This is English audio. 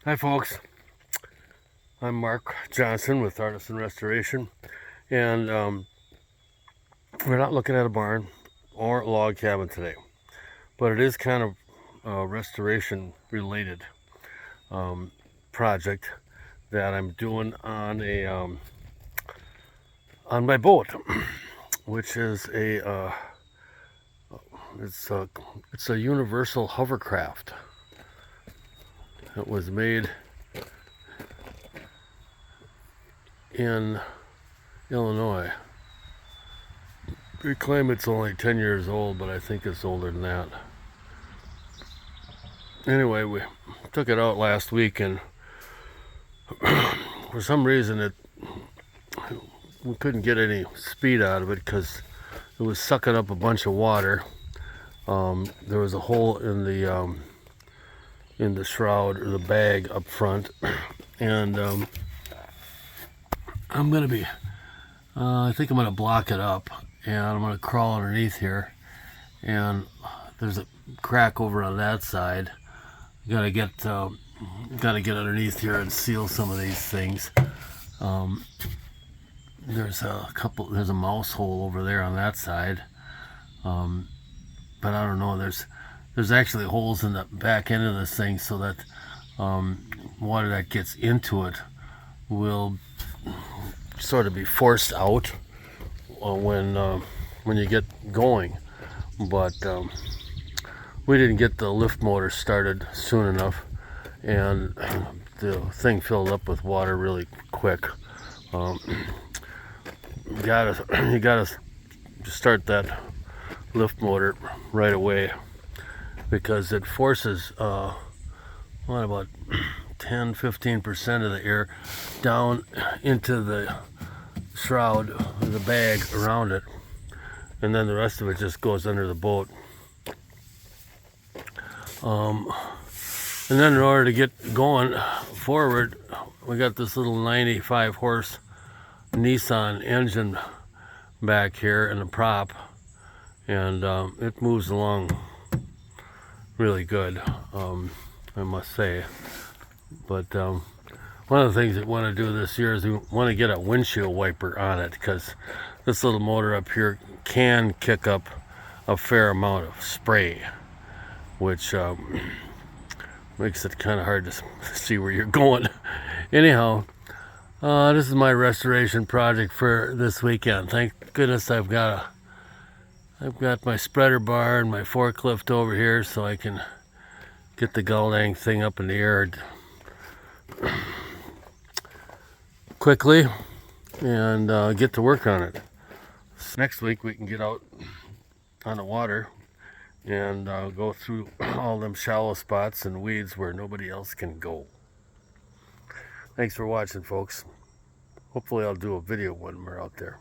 Hi folks, I'm Mark Johnson with Artisan Restoration, and we're not looking at a barn or a log cabin today, but it is kind of a restoration related project that I'm doing on on my boat, which is it's a universal hovercraft. It was made in Illinois. They claim it's only 10 years old, but I think it's older than that. Anyway, we took it out last week, and for some reason we couldn't get any speed out of it because it was sucking up a bunch of water. There was a hole in the shroud or the bag up front, and I think I'm gonna block it up, and I'm gonna crawl underneath here, and there's a crack over on that side. Gotta get underneath here and seal some of these things. There's a mouse hole over there on that side, but I don't know. There's actually holes in the back end of this thing so that water that gets into it will sort of be forced out when you get going. But we didn't get the lift motor started soon enough, and the thing filled up with water really quick. You gotta start that lift motor right away, because it forces about 10-15% of the air down into the shroud, the bag around it, and then the rest of it just goes under the boat. And then in order to get going forward, we got this little 95 horse Nissan engine back here and a prop, and it moves along really good, I must say. But one of the things that we want to do this year is we want to get a windshield wiper on it, because this little motor up here can kick up a fair amount of spray, which makes it kind of hard to see where you're going. Anyhow, this is my restoration project for this weekend. Thank goodness I've got my spreader bar and my forklift over here, so I can get the dang thing up in the air quickly and get to work on it. Next week we can get out on the water and go through all them shallow spots and weeds where nobody else can go. Thanks for watching, folks. Hopefully I'll do a video when we're out there.